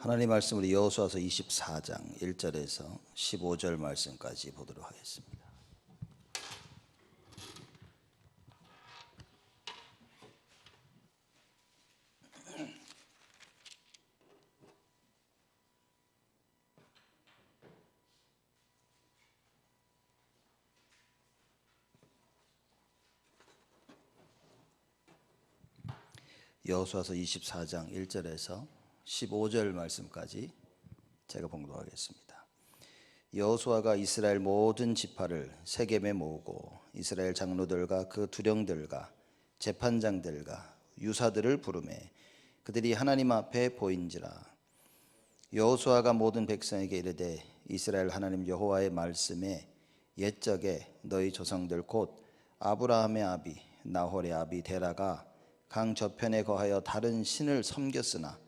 하나님 말씀으로 여호수아서 24장 1절에서 15절 말씀까지 보도록 하겠습니다. 여호수아서 24장 1절에서 15절 말씀까지 제가 봉독하겠습니다. 여호수아가 이스라엘 모든 지파를 세겜에 모으고 이스라엘 장로들과 그 두령들과 재판장들과 유사들을 부르매 그들이 하나님 앞에 보인지라. 여호수아가 모든 백성에게 이르되 이스라엘 하나님 여호와의 말씀에 옛적에 너희 조상들 곧 아브라함의 아비 나홀의 아비 데라가 강 저편에 거하여 다른 신을 섬겼으나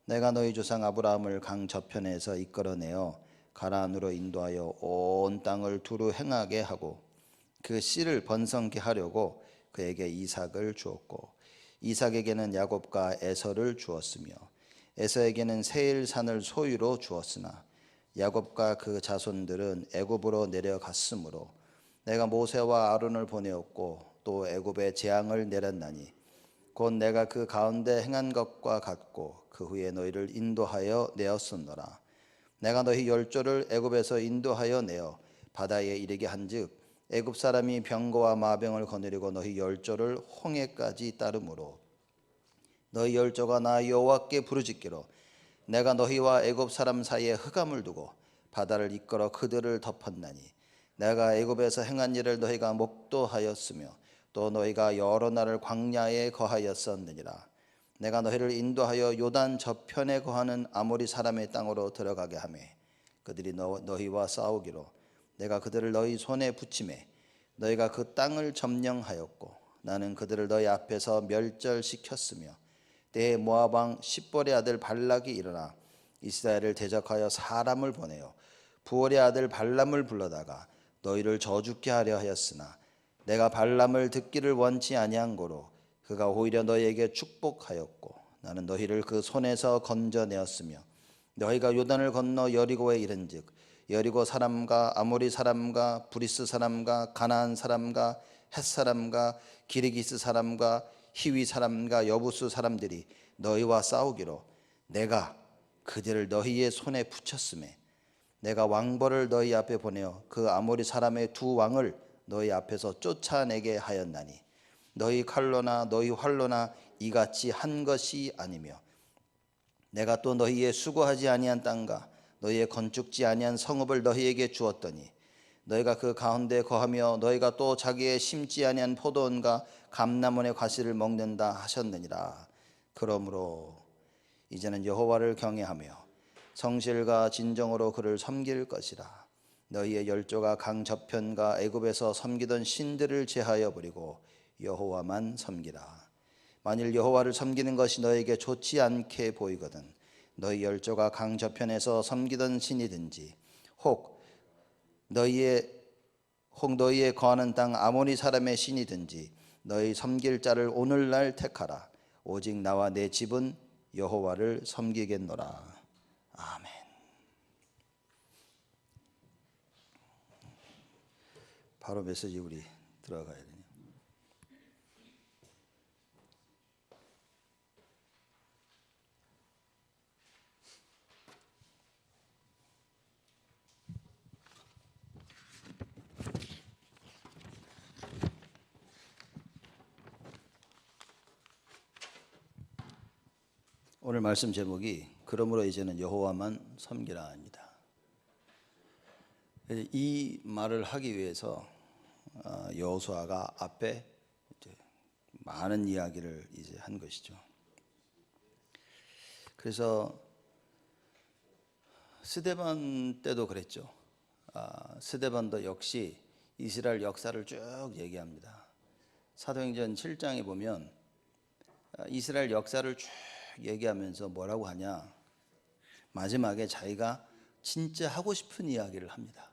내가 너희 조상 아브라함을 강 저편에서 이끌어내어 가나안으로 인도하여 온 땅을 두루 행하게 하고 그 씨를 번성케 하려고 그에게 이삭을 주었고 이삭에게는 야곱과 에서를 주었으며 에서에게는 세일산을 소유로 주었으나 야곱과 그 자손들은 애굽으로 내려갔으므로 내가 모세와 아론을 보내었고 또 애굽에 재앙을 내렸나니 곧 내가 그 가운데 행한 것과 같고 그 후에 너희를 인도하여 내었었노라. 내가 너희 열조를 애굽에서 인도하여 내어 바다에 이르게 한즉 애굽 사람이 병거와 마병을 거느리고 너희 열조를 홍해까지 따르므로 너희 열조가 나 여호와께 부르짖기로 내가 너희와 애굽 사람 사이에 흑암을 두고 바다를 이끌어 그들을 덮었나니 내가 애굽에서 행한 일을 너희가 목도하였으며 또 너희가 여러 날을 광야에 거하였었느니라. 내가 너희를 인도하여 요단 저편에 거하는 아모리 사람의 땅으로 들어가게 하며 그들이 너희와 싸우기로 내가 그들을 너희 손에 붙이매 너희가 그 땅을 점령하였고 나는 그들을 너희 앞에서 멸절시켰으며 때에 모압 왕 십볼의 아들 발락이 일어나 이스라엘을 대적하여 사람을 보내어 부올의 아들 발람을 불러다가 너희를 저주케 하려 하였으나 내가 발람을 듣기를 원치 아니한 고로 그가 오히려 너희에게 축복하였고 나는 너희를 그 손에서 건져내었으며 너희가 요단을 건너 여리고에 이른즉 여리고 사람과 아모리 사람과 브리스 사람과 가나안 사람과 헷 사람과 기르기스 사람과 히위 사람과 여부수 사람들이 너희와 싸우기로 내가 그들을 너희의 손에 붙였음에 내가 왕벌을 너희 앞에 보내어 그 아모리 사람의 두 왕을 너희 앞에서 쫓아내게 하였나니 너희 칼로나 너희 활로나 이같이 한 것이 아니며 내가 또 너희의 수고하지 아니한 땅과 너희의 건축지 아니한 성읍을 너희에게 주었더니 너희가 그 가운데 거하며 너희가 또 자기의 심지 아니한 포도원과 감람원의 과실을 먹는다 하셨느니라. 그러므로 이제는 여호와를 경외하며 성실과 진정으로 그를 섬길 것이라. 너희의 열조가 강 저편과 애굽에서 섬기던 신들을 제하여 버리고 여호와만 섬기라. 만일 여호와를 섬기는 것이 너희에게 좋지 않게 보이거든 너희 열조가 강 저편에서 섬기던 신이든지 혹 너희의 거하는 땅 아모니 사람의 신이든지 너희 섬길 자를 오늘날 택하라. 오직 나와 내 집은 여호와를 섬기겠노라. 아멘. 바로 메시지 우리 들어가야 되네요. 오늘 말씀 제목이 그러므로 이제는 여호와만 섬기라입니다. 이 말을 하기 위해서 여호수아가 앞에 이제 많은 이야기를 이제 한 것이죠. 그래서 스데반 때도 그랬죠. 스데반도 역시 이스라엘 역사를 쭉 얘기합니다. 사도행전 7장에 보면 이스라엘 역사를 쭉 얘기하면서 뭐라고 하냐, 마지막에 자기가 진짜 하고 싶은 이야기를 합니다.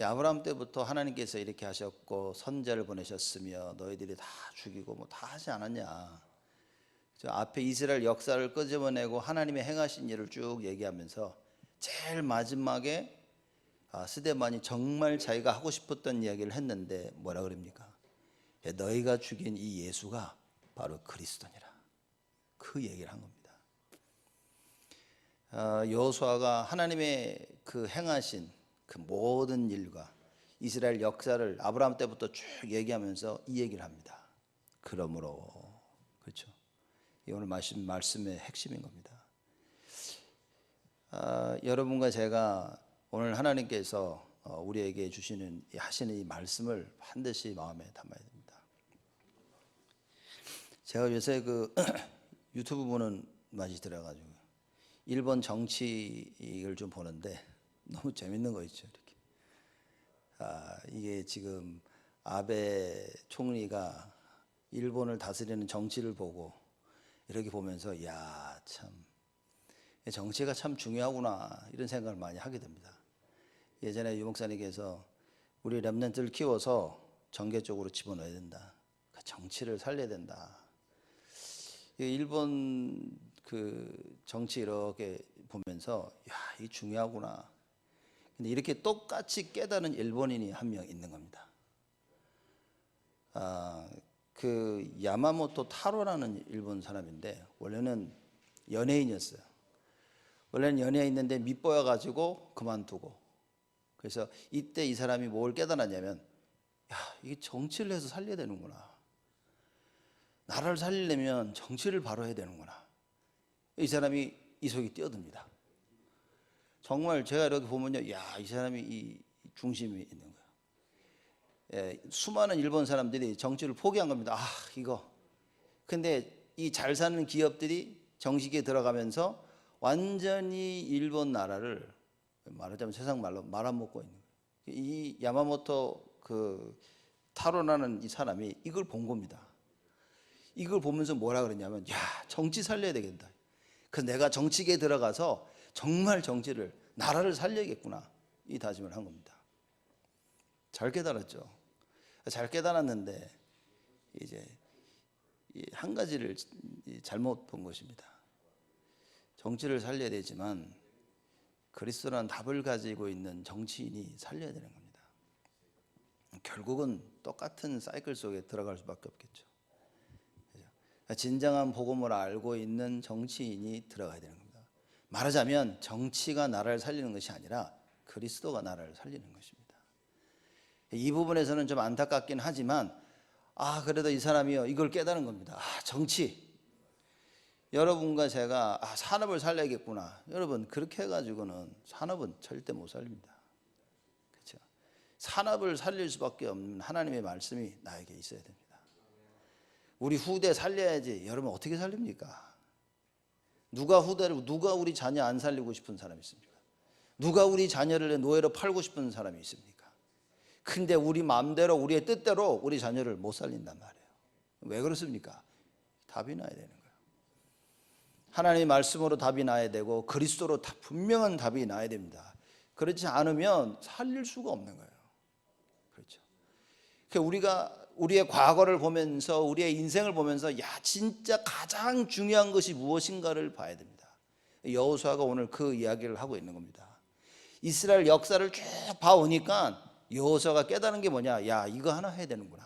아브라함 때부터 하나님께서 이렇게 하셨고 선자를 보내셨으며 너희들이 다 죽이고 뭐 다 하지 않았냐. 저 앞에 이스라엘 역사를 끄집어내고 하나님의 행하신 일을 쭉 얘기하면서 제일 마지막에 스데반이 정말 자기가 하고 싶었던 이야기를 했는데 뭐라 그럽니까? 너희가 죽인 이 예수가 바로 그리스도니라. 그 얘기를 한 겁니다. 여호수아가 하나님의 그 행하신 그 모든 일과 이스라엘 역사를 아브라함 때부터 쭉 얘기하면서 이 얘기를 합니다. 그러므로, 그렇죠? 이 오늘 말씀의 핵심인 겁니다. 여러분과 제가 오늘 하나님께서 우리에게 하시는 이 말씀을 반드시 마음에 담아야 됩니다. 제가 요새 그 유튜브 보는 맛이 들어가지고 일본 정치를 좀 보는데 너무 재밌는 거 있죠. 이렇게 이게 지금 아베 총리가 일본을 다스리는 정치를 보고 이렇게 보면서 야, 참 정치가 참 중요하구나 이런 생각을 많이 하게 됩니다. 예전에 유 목사님께서 우리 렘넌트를 키워서 정계 쪽으로 집어넣어야 된다. 정치를 살려야 된다. 일본 그 정치 이렇게 보면서 야, 이게 중요하구나. 근데 이렇게 똑같이 깨달은 일본인이 한 명 있는 겁니다. 그 야마모토 타로라는 일본 사람인데 원래는 연예인이었어요. 원래는 연예인인데 밑보여 가지고 그만두고, 그래서 이때 이 사람이 뭘 깨달았냐면 야, 이게 정치를 해서 살려야 되는구나. 나라를 살리려면 정치를 바로 해야 되는구나. 이 사람이 이 속에 뛰어듭니다. 정말 제가 이렇게 보면요, 야, 이 사람이 이 중심이 있는 거예요. 예, 수많은 일본 사람들이 정치를 포기한 겁니다. 이거. 근데 이 잘 사는 기업들이 정식에 들어가면서 완전히 일본 나라를 말하자면 세상 말로 말아먹고 있는 거예요. 이 야마모토 그 타로라는 이 사람이 이걸 본 겁니다. 이걸 보면서 뭐라 그러냐면 야, 정치 살려야 되겠다. 그래서 내가 정치계에 들어가서 정말 정치를, 나라를 살려야겠구나, 이 다짐을 한 겁니다. 잘 깨달았죠. 잘 깨달았는데 이제 한 가지를 잘못 본 것입니다. 정치를 살려야 되지만 그리스도라는 답을 가지고 있는 정치인이 살려야 되는 겁니다. 결국은 똑같은 사이클 속에 들어갈 수밖에 없겠죠. 진정한 복음을 알고 있는 정치인이 들어가야 되는 겁니다. 말하자면 정치가 나라를 살리는 것이 아니라 그리스도가 나라를 살리는 것입니다. 이 부분에서는 좀 안타깝긴 하지만 그래도 이 사람이요, 이걸 깨달은 겁니다. 정치, 여러분과 제가 산업을 살려야겠구나. 여러분, 그렇게 해가지고는 산업은 절대 못 살립니다. 그렇죠? 산업을 살릴 수밖에 없는 하나님의 말씀이 나에게 있어야 됩니다. 우리 후대 살려야지. 여러분, 어떻게 살립니까? 누가 우리 자녀 안 살리고 싶은 사람이 있습니까? 누가 우리 자녀를 노예로 팔고 싶은 사람이 있습니까? 근데 우리 마음대로, 우리의 뜻대로 우리 자녀를 못 살린단 말이에요. 왜 그렇습니까? 답이 나야 되는 거예요. 하나님의 말씀으로 답이 나야 되고 그리스도로 분명한 답이 나야 됩니다. 그렇지 않으면 살릴 수가 없는 거예요. 그렇죠. 우리가 우리의 과거를 보면서, 우리의 인생을 보면서 야, 진짜 가장 중요한 것이 무엇인가를 봐야 됩니다. 여호수아가 오늘 그 이야기를 하고 있는 겁니다. 이스라엘 역사를 쭉 봐오니까 여호수아가 깨달은 게 뭐냐? 야, 이거 하나 해야 되는구나.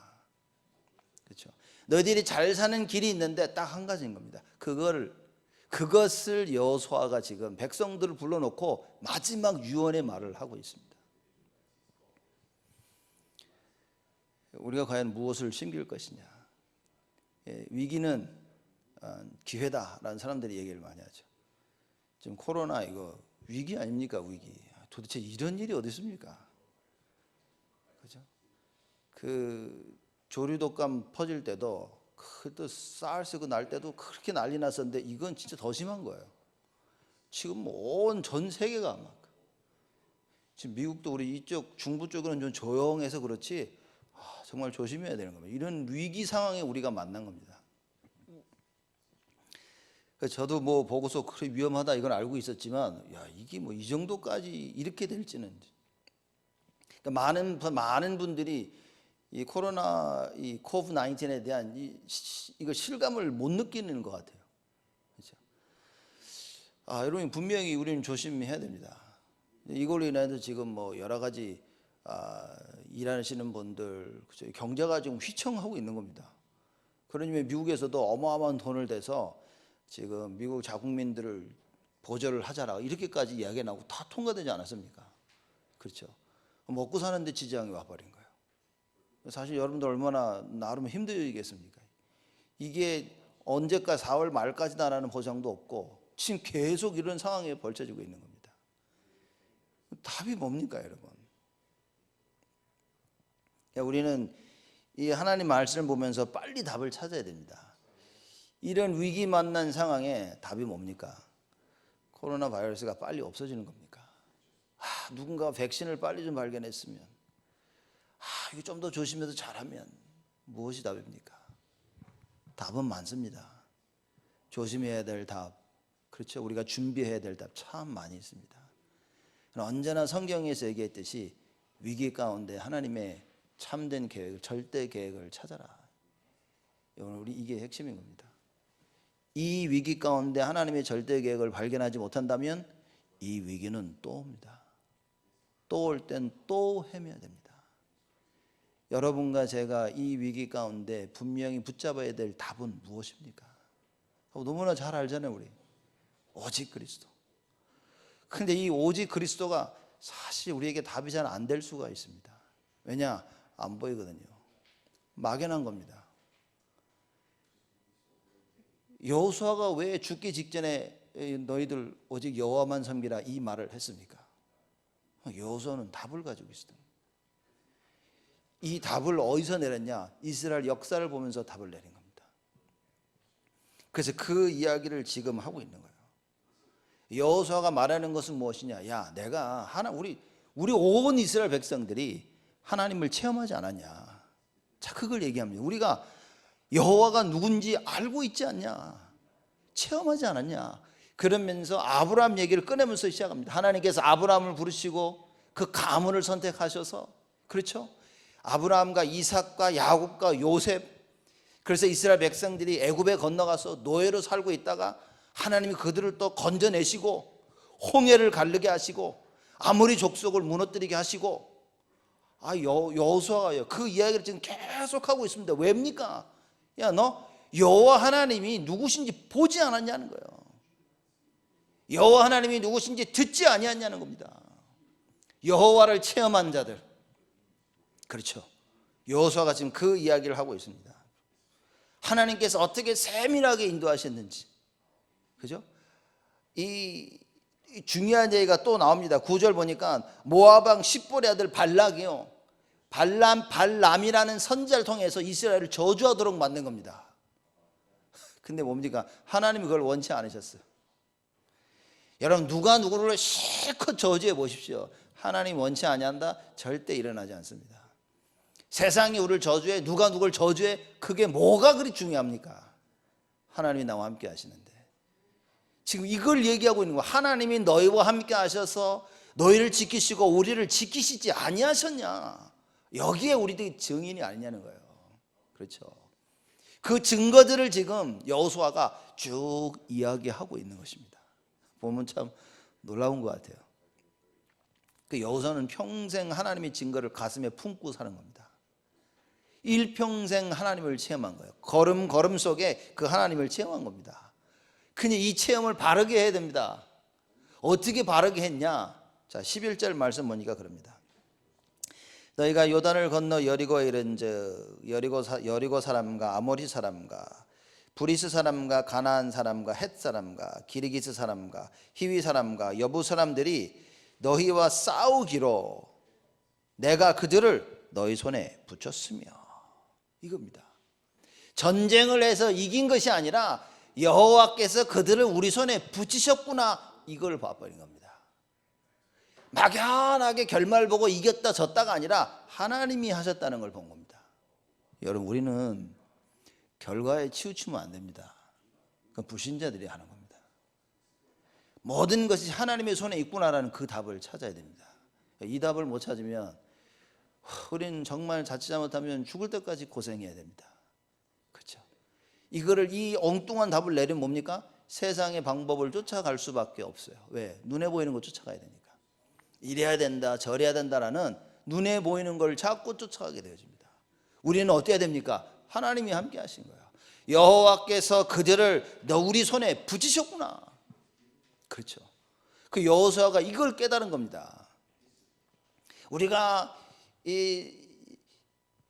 그렇죠. 너희들이 잘 사는 길이 있는데 딱 한 가지인 겁니다. 그것을 여호수아가 지금 백성들을 불러놓고 마지막 유언의 말을 하고 있습니다. 우리가 과연 무엇을 숨길 것이냐? 위기는 기회다라는 사람들이 얘기를 많이 하죠. 지금 코로나 이거 위기 아닙니까? 위기. 도대체 이런 일이 어디 있습니까? 그죠? 그 조류독감 퍼질 때도 그때 사르스 날 때도 그렇게 난리 났었는데 이건 진짜 더 심한 거예요. 지금 온 전 세계가 막, 지금 미국도 우리 이쪽 중부 쪽은 좀 조용해서 그렇지 정말 조심해야 되는 겁니다. 이런 위기 상황에 우리가 만난 겁니다. 저도 뭐 보고서 그래 위험하다 이건 알고 있었지만 야, 이게 뭐 이 정도까지 이렇게 될지는. 그러니까 많은 분들이 이 코로나, 이 코비드-19에 대한 이거 실감을 못 느끼는 것 같아요. 여러분 분명히 우리는 조심해야 됩니다. 이걸로 인해서 지금 뭐 여러 가지 일하시는 분들, 그죠? 경제가 지금 휘청하고 있는 겁니다. 그러니 미국에서도 어마어마한 돈을 대서 지금 미국 자국민들을 보조를 하자라 이렇게까지 이야기가 나오고 다 통과되지 않았습니까? 그렇죠. 먹고 사는데 지장이 와버린 거예요. 사실 여러분들 얼마나 나름 힘들겠습니까? 이게 언제까지 4월 말까지 나라는 보장도 없고 지금 계속 이런 상황이 벌쳐지고 있는 겁니다. 답이 뭡니까, 여러분? 우리는 이 하나님 말씀을 보면서 빨리 답을 찾아야 됩니다. 이런 위기 만난 상황에 답이 뭡니까? 코로나 바이러스가 빨리 없어지는 겁니까? 누군가 백신을 빨리 좀 발견했으면, 이거 좀 더 조심해서 잘하면 무엇이 답입니까? 답은 많습니다. 조심해야 될 답, 그렇죠? 우리가 준비해야 될 답 참 많이 있습니다. 언제나 성경에서 얘기했듯이 위기 가운데 하나님의 참된 계획, 절대 계획을 찾아라. 우리 이게 핵심인 겁니다. 이 위기 가운데 하나님의 절대 계획을 발견하지 못한다면 이 위기는 또 옵니다. 또 올 땐 또 헤매야 됩니다. 여러분과 제가 이 위기 가운데 분명히 붙잡아야 될 답은 무엇입니까? 너무나 잘 알잖아요, 우리. 오직 그리스도. 그런데 이 오직 그리스도가 사실 우리에게 답이 잘 안 될 수가 있습니다. 왜냐? 안 보이거든요. 막연한 겁니다. 여호수아가 왜 죽기 직전에 너희들 오직 여호와만 섬기라 이 말을 했습니까? 여호수아는 답을 가지고 있었던 겁니다. 이 답을 어디서 내렸냐? 이스라엘 역사를 보면서 답을 내린 겁니다. 그래서 그 이야기를 지금 하고 있는 거예요. 여호수아가 말하는 것은 무엇이냐? 야, 내가 우리 온 이스라엘 백성들이 하나님을 체험하지 않았냐? 자, 그걸 얘기합니다. 우리가 여호와가 누군지 알고 있지 않냐? 체험하지 않았냐? 그러면서 아브라함 얘기를 꺼내면서 시작합니다. 하나님께서 아브라함을 부르시고 그 가문을 선택하셔서, 그렇죠? 아브라함과 이삭과 야곱과 요셉, 그래서 이스라엘 백성들이 애굽에 건너가서 노예로 살고 있다가 하나님이 그들을 또 건져내시고 홍해를 가르게 하시고 아모리 족속을 무너뜨리게 하시고, 여호수아가요 그 이야기를 지금 계속하고 있습니다. 왜입니까? 야, 너 여호와 하나님이 누구신지 보지 않았냐는 거예요. 여호와 하나님이 누구신지 듣지 아니했냐는 겁니다. 여호와를 체험한 자들, 그렇죠. 여호수아가 지금 그 이야기를 하고 있습니다. 하나님께서 어떻게 세밀하게 인도하셨는지, 그죠? 이 중요한 얘기가 또 나옵니다. 9절 보니까 모압 왕 십볼의 아들 발락이요, 발람이라는 선지자를 통해서 이스라엘을 저주하도록 만든 겁니다. 근데 뭡니까? 하나님이 그걸 원치 않으셨어요. 여러분, 누가 누구를 실컷 저주해 보십시오. 하나님 원치 아니한다? 절대 일어나지 않습니다. 세상이 우리를 저주해, 누가 누굴 저주해, 그게 뭐가 그리 중요합니까? 하나님이 나와 함께 하시는데 지금 이걸 얘기하고 있는 거예요. 하나님이 너희와 함께 하셔서 너희를 지키시고 우리를 지키시지 아니하셨냐? 여기에 우리들이 증인이 아니냐는 거예요. 그렇죠. 그 증거들을 지금 여호수아가 쭉 이야기하고 있는 것입니다. 보면 참 놀라운 것 같아요. 그 여호수아는 평생 하나님의 증거를 가슴에 품고 사는 겁니다. 일평생 하나님을 체험한 거예요. 걸음 속에 그 하나님을 체험한 겁니다. 근데 이 체험을 바르게 해야 됩니다. 어떻게 바르게 했냐? 자, 11절 말씀 보니까 그럽니다. 너희가 요단을 건너 여리고에 이른즉 여리고 사람과 아모리 사람과 브리스 사람과 가나안 사람과 헷 사람과 기르기스 사람과 히위 사람과 여부 사람들이 너희와 싸우기로 내가 그들을 너희 손에 붙였으며, 이겁니다. 전쟁을 해서 이긴 것이 아니라 여호와께서 그들을 우리 손에 붙이셨구나, 이걸 봐버린 겁니다. 막연하게 결말 보고 이겼다 졌다가 아니라 하나님이 하셨다는 걸 본 겁니다. 여러분, 우리는 결과에 치우치면 안 됩니다. 그건 불신자들이 하는 겁니다. 모든 것이 하나님의 손에 있구나라는 그 답을 찾아야 됩니다. 이 답을 못 찾으면 우리는 정말 자칫 잘못하면 죽을 때까지 고생해야 됩니다. 그렇죠? 이 엉뚱한 답을 내리면 뭡니까? 세상의 방법을 쫓아갈 수밖에 없어요. 왜? 눈에 보이는 거 쫓아가야 되니까. 이래야 된다, 저래야 된다라는 눈에 보이는 걸 자꾸 쫓아가게 되어집니다. 우리는 어때야 됩니까? 하나님이 함께 하신 거예요. 여호와께서 그들을 우리 손에 붙이셨구나. 그렇죠. 그 여호수아가 이걸 깨달은 겁니다. 우리가 이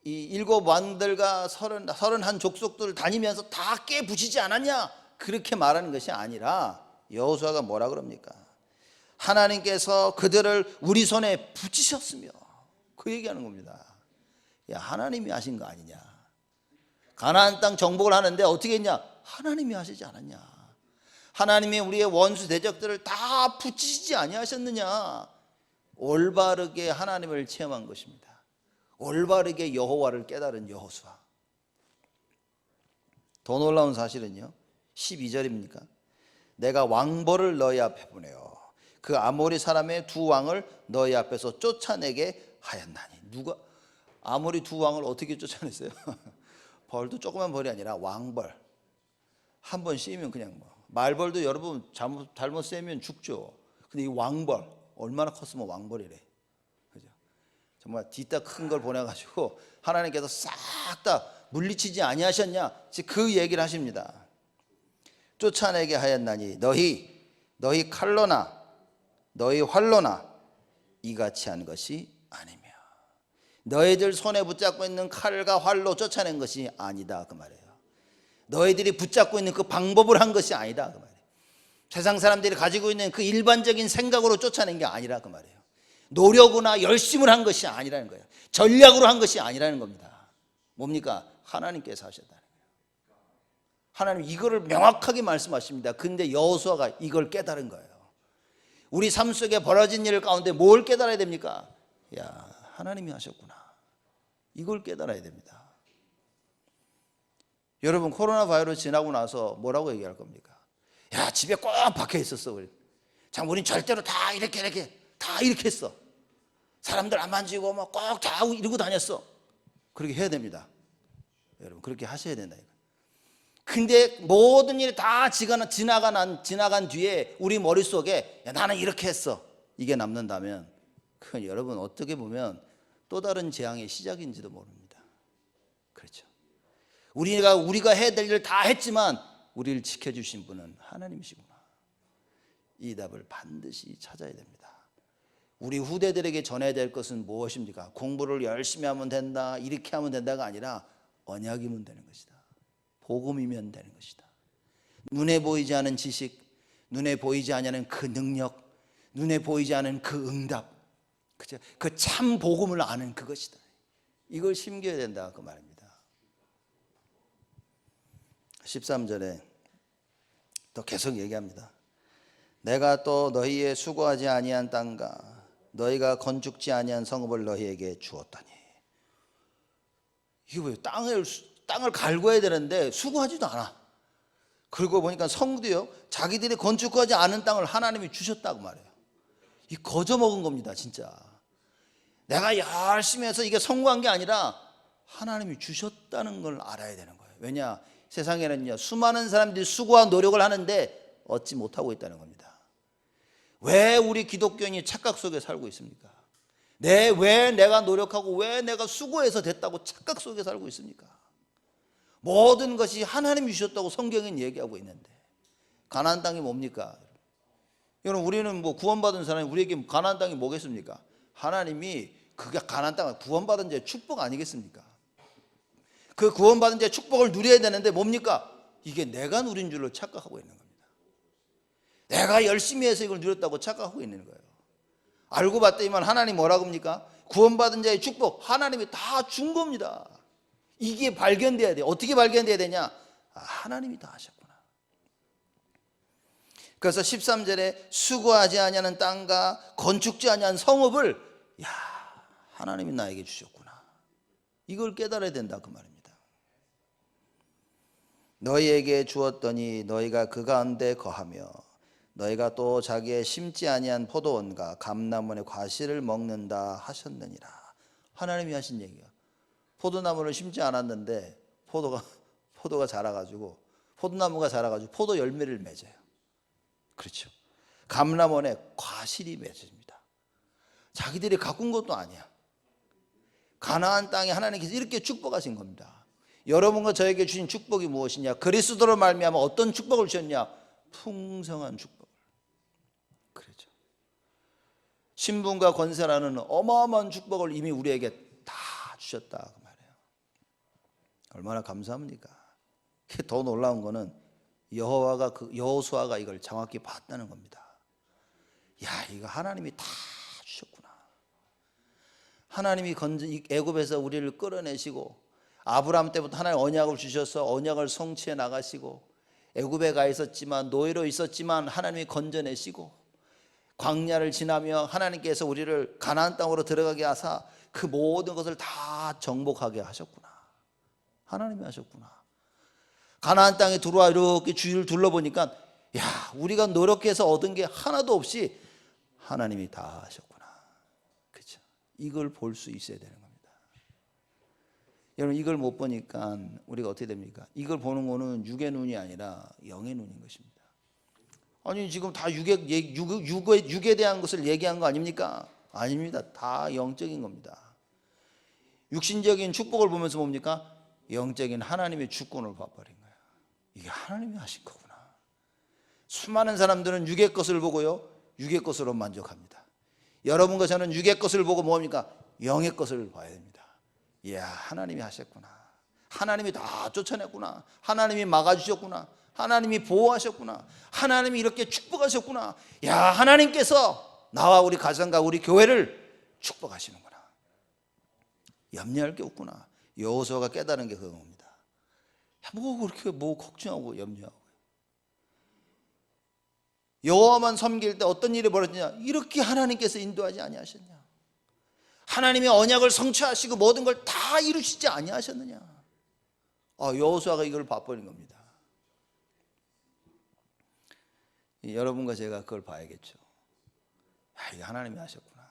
일곱 왕들과 31 족속들을 다니면서 다 깨부시지 않았냐? 그렇게 말하는 것이 아니라 여호수아가 뭐라 그럽니까? 하나님께서 그들을 우리 손에 붙이셨으며, 그 얘기하는 겁니다. 야, 하나님이 하신 거 아니냐? 가나안 땅 정복을 하는데 어떻게 했냐? 하나님이 하시지 않았냐? 하나님이 우리의 원수 대적들을 다 붙이시지 아니하셨느냐? 올바르게 하나님을 체험한 것입니다. 올바르게 여호와를 깨달은 여호수아. 더 놀라운 사실은요, 12절입니까? 내가 왕벌을 너희 앞에 보내어 그 아모리 사람의 두 왕을 너희 앞에서 쫓아내게 하였나니. 누가 아모리 두 왕을 어떻게 쫓아냈어요? 벌도 조그만 벌이 아니라 왕벌. 한 번 씌우면 그냥 말벌도 여러분 잘못 씌우면 죽죠. 근데 이 왕벌 얼마나 컸으면 왕벌이래. 그죠? 정말 뒤따 큰 걸 보내가지고 하나님께서 싹 다 물리치지 아니하셨냐? 그 얘기를 하십니다. 쫓아내게 하였나니 너희 칼로나 너희 활로나 이같이 한 것이 아니며, 너희들 손에 붙잡고 있는 칼과 활로 쫓아낸 것이 아니다, 그 말이에요. 너희들이 붙잡고 있는 그 방법을 한 것이 아니다, 그 말이에요. 세상 사람들이 가지고 있는 그 일반적인 생각으로 쫓아낸 게 아니라 그 말이에요. 노력이나 열심을 한 것이 아니라는 거예요. 전략으로 한 것이 아니라는 겁니다. 뭡니까? 하나님께서 하셨다는 거예요. 하나님 이거를 명확하게 말씀하십니다. 근데 여호수아가 이걸 깨달은 거예요. 우리 삶 속에 벌어진 일 가운데 뭘 깨달아야 됩니까? 야, 하나님이 하셨구나. 이걸 깨달아야 됩니다. 여러분, 코로나 바이러스 지나고 나서 뭐라고 얘기할 겁니까? 야, 집에 꼭 박혀 있었어. 참, 우린 절대로 다 이렇게 했어. 사람들 안 만지고 꼭 다 이러고 다녔어. 그렇게 해야 됩니다. 여러분, 그렇게 하셔야 된다. 근데 모든 일이 다 지나간 뒤에 우리 머릿속에 야, 나는 이렇게 했어, 이게 남는다면 그건 여러분 어떻게 보면 또 다른 재앙의 시작인지도 모릅니다. 그렇죠. 우리가 해야 될 일을 다 했지만 우리를 지켜주신 분은 하나님이시구나. 이 답을 반드시 찾아야 됩니다. 우리 후대들에게 전해야 될 것은 무엇입니까? 공부를 열심히 하면 된다, 이렇게 하면 된다가 아니라 언약이면 되는 것이다. 복음이면 되는 것이다. 눈에 보이지 않은 지식, 눈에 보이지 않는 그 능력, 눈에 보이지 않은 그 응답, 그 참 복음을 아는 그것이다. 이걸 심겨야 된다, 그 말입니다. 13절에 또 계속 얘기합니다. 내가 또 너희의 수고하지 아니한 땅과 너희가 건축지 아니한 성읍을 너희에게 주었더니. 이게 뭐예요? 땅을 갈궈야 되는데 수고하지도 않아. 그리고 보니까 성도요, 자기들이 건축하지 않은 땅을 하나님이 주셨다고 말해요. 이 거저먹은 겁니다, 진짜. 내가 열심히 해서 이게 성공한 게 아니라 하나님이 주셨다는 걸 알아야 되는 거예요. 왜냐? 세상에는요, 수많은 사람들이 수고와 노력을 하는데 얻지 못하고 있다는 겁니다. 왜 우리 기독교인이 착각 속에 살고 있습니까? 왜 내가 노력하고 왜 내가 수고해서 됐다고 착각 속에 살고 있습니까? 모든 것이 하나님이 주셨다고 성경은 얘기하고 있는데, 가나안 땅이 뭡니까? 여러분, 우리는 구원받은 사람이 우리에게 가나안 땅이 뭐겠습니까? 하나님이 그게 가나안 땅을 구원받은 자의 축복 아니겠습니까? 그 구원받은 자의 축복을 누려야 되는데 뭡니까? 이게 내가 누린 줄로 착각하고 있는 겁니다. 내가 열심히 해서 이걸 누렸다고 착각하고 있는 거예요. 알고 봤더니만 하나님 뭐라고 합니까? 구원받은 자의 축복 하나님이 다 준 겁니다. 이게 발견돼야 돼요. 어떻게 발견돼야 되냐? 하나님이 다 하셨구나. 그래서 13절에 수고하지 아니하는 땅과 건축지 아니한 성읍을 하나님이 나에게 주셨구나. 이걸 깨달아야 된다, 그 말입니다. 너희에게 주었더니 너희가 그 가운데 거하며 너희가 또 자기의 심지 아니한 포도원과 감람원의 과실을 먹는다 하셨느니라. 하나님이 하신 얘기야. 포도나무를 심지 않았는데 포도가 자라가지고 포도나무가 자라가지고 포도 열매를 맺어요. 그렇죠. 감람원에 과실이 맺습니다. 자기들이 가꾼 것도 아니야. 가나안 땅에 하나님께서 이렇게 축복하신 겁니다. 여러분과 저에게 주신 축복이 무엇이냐? 그리스도로 말미암아 어떤 축복을 주셨냐? 풍성한 축복을. 그렇죠. 신분과 권세라는 어마어마한 축복을 이미 우리에게 다 주셨다 그 말이에요. 얼마나 감사합니까? 더 놀라운 거는 여호수아가 이걸 정확히 봤다는 겁니다. 야, 이거 하나님이 다 주셨구나. 하나님이 애굽에서 우리를 끌어내시고 아브라함 때부터 하나님 언약을 주셔서 언약을 성취해 나가시고 애굽에 가 있었지만 노예로 있었지만 하나님이 건져내시고 광야를 지나며 하나님께서 우리를 가나안 땅으로 들어가게 하사 그 모든 것을 다 정복하게 하셨구나. 하나님이 하셨구나. 가나안 땅에 들어와 이렇게 주위를 둘러보니까 야, 우리가 노력해서 얻은 게 하나도 없이 하나님이 다 하셨구나. 그렇죠? 이걸 볼 수 있어야 되는 겁니다. 여러분, 이걸 못 보니까 우리가 어떻게 됩니까? 이걸 보는 거는 육의 눈이 아니라 영의 눈인 것입니다. 아니, 지금 다 육에 대한 것을 얘기한 거 아닙니까? 아닙니다. 다 영적인 겁니다. 육신적인 축복을 보면서 뭡니까? 영적인 하나님의 주권을 봐버린 거예요. 이게 하나님이 하신 거구나. 수많은 사람들은 육의 것을 보고요, 육의 것으로 만족합니다. 여러분과 저는 육의 것을 보고 뭡니까? 영의 것을 봐야 됩니다. 이야, 하나님이 하셨구나. 하나님이 다 쫓아냈구나. 하나님이 막아주셨구나. 하나님이 보호하셨구나. 하나님이 이렇게 축복하셨구나. 야, 하나님께서 나와 우리 가정과 우리 교회를 축복하시는구나. 염려할 게 없구나. 여호수아가 깨달은 게 그겁니다. 뭐 그렇게 뭐 걱정하고 염려하고. 여호와만 섬길 때 어떤 일이 벌어지냐? 이렇게 하나님께서 인도하지 아니하셨냐? 하나님의 언약을 성취하시고 모든 걸 다 이루시지 아니하셨느냐? 여호수아가 이걸 봐버린 겁니다. 여러분과 제가 그걸 봐야겠죠. 야, 이거 하나님이 하셨구나.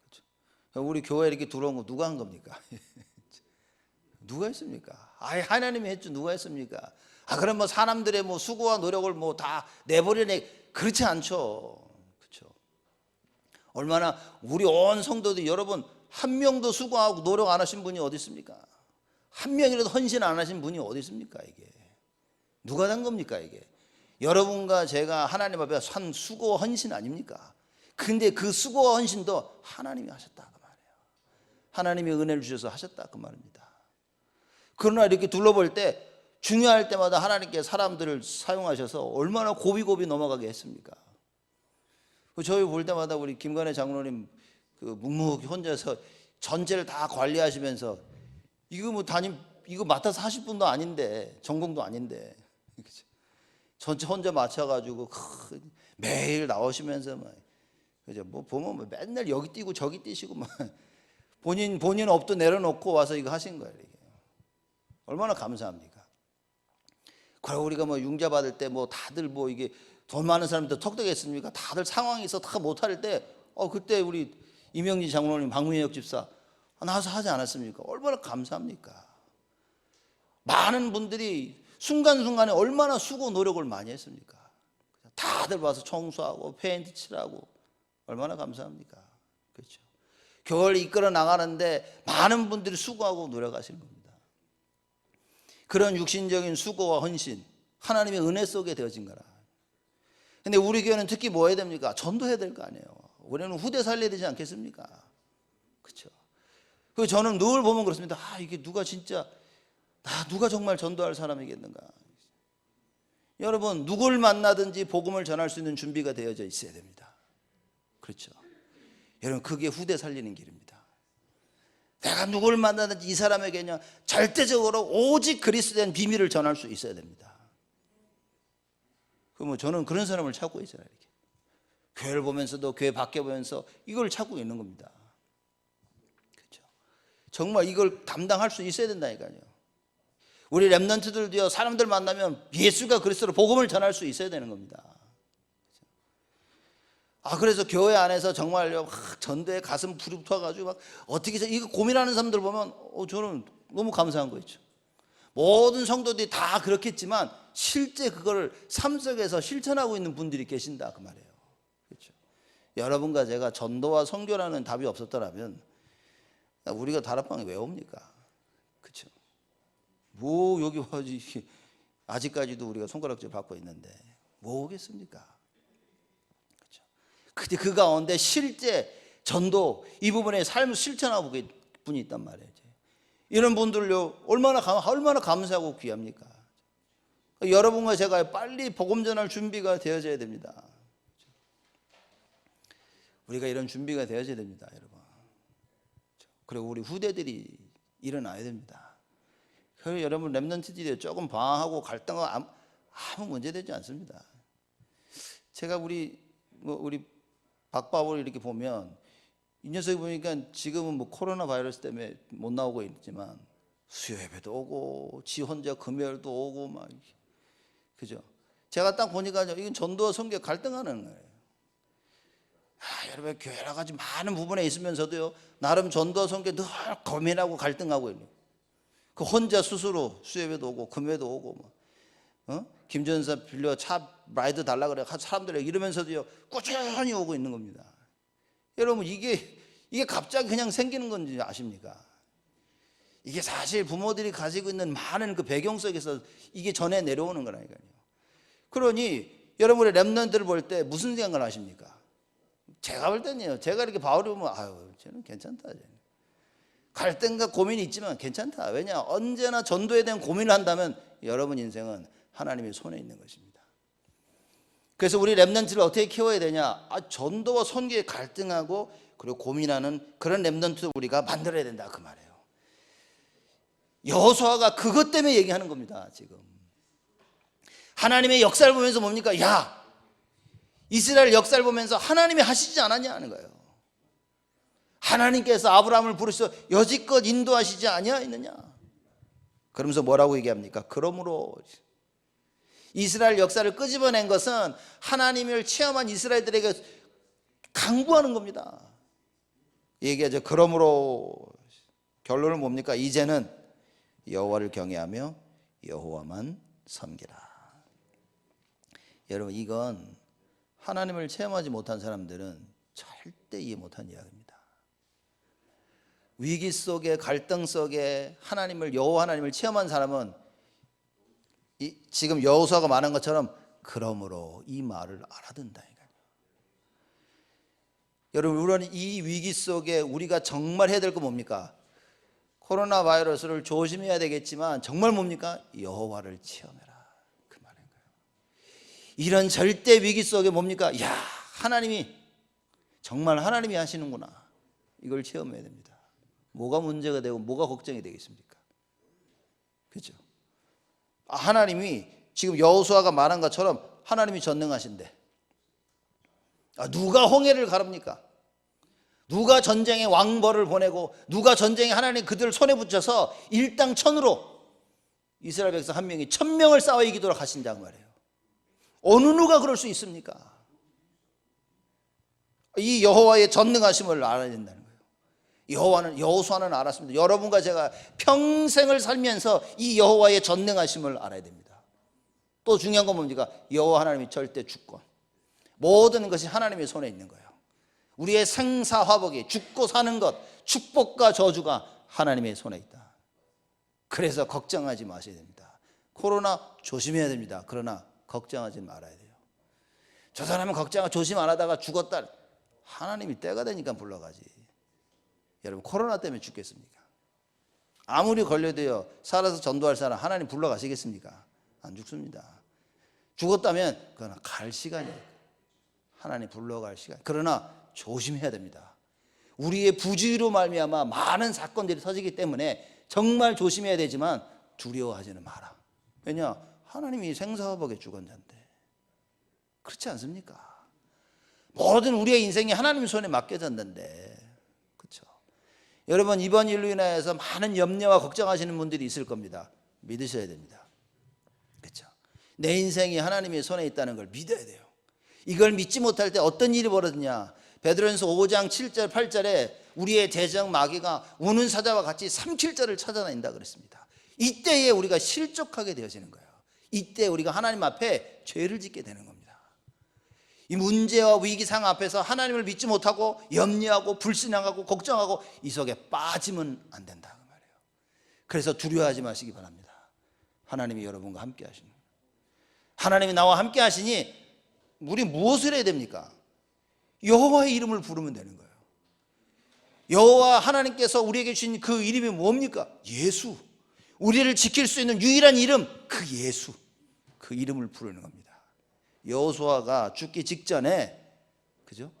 그렇죠? 우리 교회에 이렇게 들어온 거 누가 한 겁니까? 누가 했습니까? 하나님이 했죠. 누가 했습니까? 그럼 뭐 사람들의 뭐 수고와 노력을 뭐 다 내버려내, 그렇지 않죠. 그렇죠? 얼마나 우리 온 성도들, 여러분 한 명도 수고하고 노력 안 하신 분이 어디 있습니까? 한 명이라도 헌신 안 하신 분이 어디 있습니까? 이게 누가 한 겁니까? 이게 여러분과 제가 하나님 앞에 한 수고 헌신 아닙니까? 근데 그 수고와 헌신도 하나님이 하셨다 그 말이에요. 하나님이 은혜를 주셔서 하셨다 그 말입니다. 그러나 이렇게 둘러볼 때 중요할 때마다 하나님께 사람들을 사용하셔서 얼마나 고비고비 넘어가게 했습니까? 저희 볼 때마다 우리 김관혜 장로님 그 묵묵히 혼자서 전체를 다 관리하시면서 이거 뭐 이거 맡아서 하실 분도 아닌데, 전공도 아닌데 전체 혼자 맡아가지고 매일 나오시면서 막 그죠? 뭐 보면 뭐 맨날 여기 뛰고 저기 뛰시고 막 본인 업도 내려놓고 와서 이거 하신 거예요. 이게 얼마나 감사합니까? 그리고 우리가 뭐 융자 받을 때 뭐 다들 뭐 이게 돈 많은 사람들 턱되겠습니까? 다들 상황이 있어 다 못할 때 그때 우리 이명진 장로님, 박문혁 집사 나와서 하지 않았습니까? 얼마나 감사합니까? 많은 분들이 순간순간에 얼마나 수고 노력을 많이 했습니까? 다들 와서 청소하고 페인트 칠하고 얼마나 감사합니까? 그렇죠? 교회를 이끌어 나가는데 많은 분들이 수고하고 노력하시는 겁니다. 그런 육신적인 수고와 헌신, 하나님의 은혜 속에 되어진 거라. 근데 우리 교회는 특히 뭐 해야 됩니까? 전도해야 될 거 아니에요. 우리는 후대 살려야 되지 않겠습니까? 그렇죠? 그래서 저는 늘 보면 그렇습니다. 이게 누가 정말 전도할 사람이겠는가? 여러분, 누굴 만나든지 복음을 전할 수 있는 준비가 되어져 있어야 됩니다. 그렇죠? 여러분, 그게 후대 살리는 길입니다. 내가 누굴 만나든지 이 사람에게 그냥 절대적으로 오직 그리스도에 대한 비밀을 전할 수 있어야 됩니다. 그럼 저는 그런 사람을 찾고 있어요. 이렇게 교회를 보면서도 교회 밖에 보면서 이걸 찾고 있는 겁니다. 그렇죠? 정말 이걸 담당할 수 있어야 된다니까요. 우리 렘넌트들도요, 사람들 만나면 예수가 그리스도로 복음을 전할 수 있어야 되는 겁니다. 그래서 교회 안에서 정말요, 전도에 가슴 부르터가지고 막 어떻게 해서 이거 고민하는 사람들 보면 저는 너무 감사한 거 있죠. 모든 성도들이 다 그렇겠지만 실제 그걸 삶 속에서 실천하고 있는 분들이 계신다 그 말이에요. 그렇죠? 여러분과 제가 전도와 선교라는 답이 없었더라면 우리가 다락방에 왜 옵니까? 그렇죠? 뭐 여기 와지 아직까지도 우리가 손가락질 받고 있는데 뭐 오겠습니까? 그렇죠? 근데 그 가운데 실제 전도 이 부분에 삶을 실천하고 계신 분이 있단 말이에요. 이런 분들요 얼마나 감사하고 귀합니까? 여러분과 제가 빨리 복음 전할 준비가 되어져야 됩니다. 우리가 이런 준비가 되어져야 됩니다, 여러분. 그리고 우리 후대들이 일어나야 됩니다. 그래서 여러분 렘넌트들이 조금 방황하고 갈등하고 아무 문제 되지 않습니다. 제가 우리 박바울 이렇게 보면 이 녀석이 보니까 지금은 뭐 코로나 바이러스 때문에 못 나오고 있지만 수요 예배도 오고 지 혼자 금요일도 오고 막 그죠? 제가 딱 보니까 이건 전도와 선교 갈등하는 거예요. 여러분 교회 여러 가지 많은 부분에 있으면서도요 나름 전도와 선교 늘 고민하고 갈등하고 있는. 그 혼자 스스로 수요 예배도 오고 금요일도 오고 김전사 빌려 차 라이드 달라 그래 사람들이 이러면서도요 꾸준히 오고 있는 겁니다. 여러분 이게 갑자기 그냥 생기는 건지 아십니까? 이게 사실 부모들이 가지고 있는 많은 그 배경 속에서 이게 전해 내려오는 거라니까요. 그러니 여러분의 렘넌트를 볼 때 무슨 생각을 하십니까? 제가 볼 때는요 제가 이렇게 바울이 보면 아유 쟤는 괜찮다. 쟤는. 갈등과 고민이 있지만 괜찮다. 왜냐 언제나 전도에 대한 고민을 한다면 여러분 인생은 하나님의 손에 있는 것입니다. 그래서 우리 렘넌트를 어떻게 키워야 되냐? 전도와 선교에 갈등하고 그리고 고민하는 그런 렘넌트를 우리가 만들어야 된다 그 말이에요. 여호수아가 그것 때문에 얘기하는 겁니다. 지금 하나님의 역사를 보면서 뭡니까? 야 이스라엘 역사를 보면서 하나님이 하시지 않았냐 하는 거예요. 하나님께서 아브라함을 부르셔서 여지껏 인도하시지 아니하였느냐? 그러면서 뭐라고 얘기합니까? 그러므로 이스라엘 역사를 끄집어낸 것은 하나님을 체험한 이스라엘들에게 강구하는 겁니다. 얘기하죠. 그러므로 결론은 뭡니까? 이제는 여호와를 경외하며 여호와만 섬기라. 여러분 이건 하나님을 체험하지 못한 사람들은 절대 이해 못한 이야기입니다. 위기 속에 갈등 속에 여호와 하나님을 체험한 사람은 지금 여호수아가 말한 것처럼 그러므로 이 말을 알아듣는다니까요. 여러분 우리는 이 위기 속에 우리가 정말 해야 될 거 뭡니까? 코로나 바이러스를 조심해야 되겠지만 정말 뭡니까? 여호와를 체험해라 그 말인 거예요. 이런 절대 위기 속에 뭡니까? 야 하나님이 정말 하나님이 하시는구나. 이걸 체험해야 됩니다. 뭐가 문제가 되고 뭐가 걱정이 되겠습니까? 그렇죠? 하나님이 지금 여호수아가 말한 것처럼 하나님이 전능하신데 누가 홍해를 가릅니까? 누가 전쟁에 왕벌을 보내고 누가 전쟁에 하나님 그들을 손에 붙여서 일당천으로 이스라엘 백성 한 명이 1000명을 싸워 이기도록 하신다고 말이에요. 어느 누가 그럴 수 있습니까? 이 여호와의 전능하심을 알아야 된다는 거예요. 여호수아는 알았습니다. 여러분과 제가 평생을 살면서 이 여호와의 전능하심을 알아야 됩니다. 또 중요한 건 뭡니까? 여호와 하나님이 절대 주권, 모든 것이 하나님의 손에 있는 거예요. 우리의 생사화복이 죽고 사는 것, 축복과 저주가 하나님의 손에 있다. 그래서 걱정하지 마셔야 됩니다. 코로나 조심해야 됩니다. 그러나 걱정하지 말아야 돼요. 저 사람은 조심 안 하다가 죽었다. 하나님이 때가 되니까 불러가지. 여러분 코로나 때문에 죽겠습니까? 아무리 걸려도요 살아서 전도할 사람 하나님 불러가시겠습니까? 안 죽습니다. 죽었다면 그건 갈 시간이에요. 하나님 불러갈 시간. 그러나 조심해야 됩니다. 우리의 부주의로 말미암아 많은 사건들이 터지기 때문에 정말 조심해야 되지만 두려워하지는 마라. 왜냐? 하나님이 생사화복의 주권자인데. 그렇지 않습니까? 모든 우리의 인생이 하나님 손에 맡겨졌는데, 그렇죠? 여러분 이번 일로 인해서 많은 염려와 걱정하시는 분들이 있을 겁니다. 믿으셔야 됩니다. 그렇죠? 내 인생이 하나님의 손에 있다는 걸 믿어야 돼요. 이걸 믿지 못할 때 어떤 일이 벌어지냐? 베드로전서 5장 7절 8절에 우리의 대적 마귀가 우는 사자와 같이 삼킬자를 찾아다닌다 그랬습니다. 이때에 우리가 실족하게 되어지는 거예요. 이때 우리가 하나님 앞에 죄를 짓게 되는 겁니다. 이 문제와 위기 상황 앞에서 하나님을 믿지 못하고 염려하고 불신앙하고 걱정하고 이 속에 빠지면 안 된다 그 말이에요. 그래서 두려워하지 마시기 바랍니다. 하나님이 여러분과 함께 하시는 거예요. 하나님이 나와 함께 하시니 우리 무엇을 해야 됩니까? 여호와의 이름을 부르면 되는 거예요. 여호와 하나님께서 우리에게 주신 그 이름이 뭡니까? 예수. 우리를 지킬 수 있는 유일한 이름, 그 예수. 그 이름을 부르는 겁니다. 여호수아가 죽기 직전에, 그죠?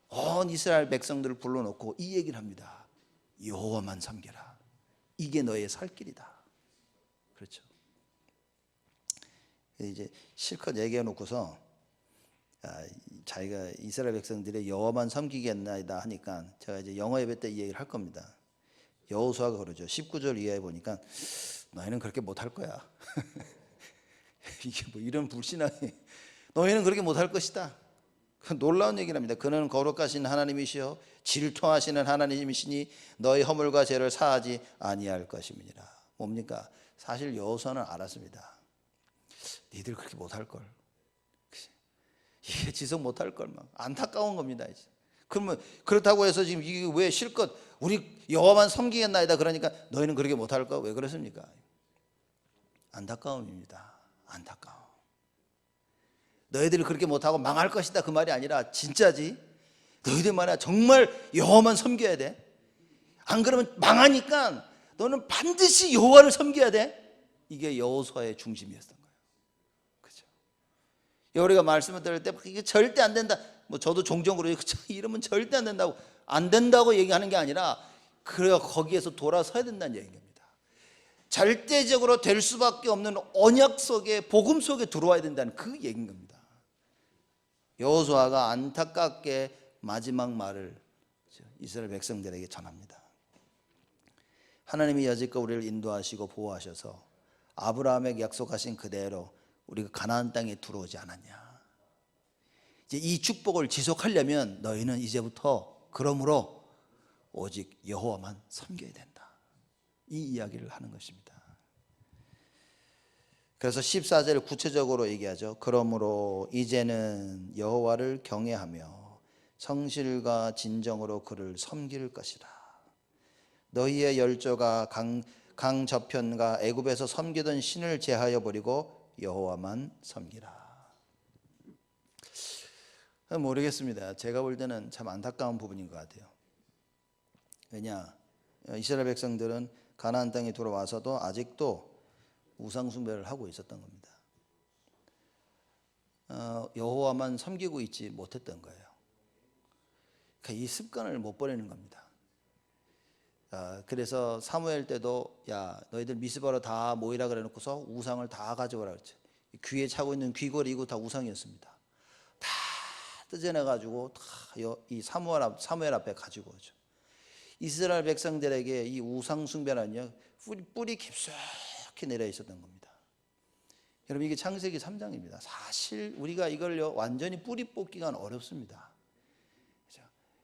온 이스라엘 백성들을 불러놓고 이 얘기를 합니다. 여호와만 섬겨라. 이게 너의 살 길이다. 그렇죠? 이제 실컷 얘기해 놓고서 자기가 이스라엘 백성들의 여호와만 섬기겠나이다 하니까 제가 이제 영어 예배 때 이 얘기를 할 겁니다. 여호수아가 그러죠. 19절 이하에 보니까 너희는 그렇게 못할 거야. 이게 뭐 이런 불신앙이, 너희는 그렇게 못할 것이다. 놀라운 얘기를 합니다. 그는 거룩하신 하나님이시여 질투하시는 하나님이시니 너희 허물과 죄를 사하지 아니할 것임이니라. 뭡니까? 사실 여호수아는 알았습니다. 니들 그렇게 못할 걸, 이게 지속 못할 걸, 막 안타까운 겁니다. 이제. 그러면 그렇다고 해서 지금 이게 왜 실컷 우리 여호와만 섬기겠나이다 그러니까 너희는 그렇게 못할 거, 왜 그렇습니까? 안타까움입니다. 안타까움. 너희들이 그렇게 못하고 망할 것이다 그 말이 아니라 진짜지. 너희들 말이야 정말 여호와만 섬겨야 돼. 안 그러면 망하니까 너는 반드시 여호와를 섬겨야 돼. 이게 여호수아의 중심이었던 거예요. 그렇죠? 우리가 말씀을 들을 때 이게 절대 안 된다. 뭐 저도 종종 그러죠. 이러면 절대 안 된다고, 안 된다고 얘기하는 게 아니라 그래야 거기에서 돌아서야 된다는 얘기입니다. 절대적으로 될 수밖에 없는 언약 속에, 복음 속에 들어와야 된다는 그 얘기인 겁니다. 여호수아가 안타깝게 마지막 말을 이스라엘 백성들에게 전합니다. 하나님이 여지껏 우리를 인도하시고 보호하셔서 아브라함에게 약속하신 그대로 우리가 가나안 땅에 들어오지 않았냐. 이제 이 축복을 지속하려면 너희는 이제부터 그러므로 오직 여호와만 섬겨야 된다. 이 이야기를 하는 것입니다. 그래서 14절 구체적으로 얘기하죠. 그러므로 이제는 여호와를 경외하며 성실과 진정으로 그를 섬길 것이라. 너희의 열조가 강 저편과 애굽에서 섬기던 신을 제하여 버리고 여호와만 섬기라. 모르겠습니다. 제가 볼 때는 참 안타까운 부분인 것 같아요. 왜냐, 이스라엘 백성들은 가나안 땅에 들어와서도 아직도 우상 숭배를 하고 있었던 겁니다. 여호와만 섬기고 있지 못했던 거예요. 그러니까 이 습관을 못 버리는 겁니다. 그래서 사무엘 때도 야 너희들 미스바로 다 모이라 그래놓고서 우상을 다 가져오라 그랬죠. 귀에 차고 있는 귀걸이 이거 다 우상이었습니다. 다 뜯어내가지고 다 이 사무엘 앞에 가지고 오죠. 이스라엘 백성들에게 이 우상 숭배는요 뿌리 깊숙이 내려 있었던 겁니다. 여러분 이게 창세기 3장입니다. 사실 우리가 이걸요 완전히 뿌리 뽑기가 어렵습니다.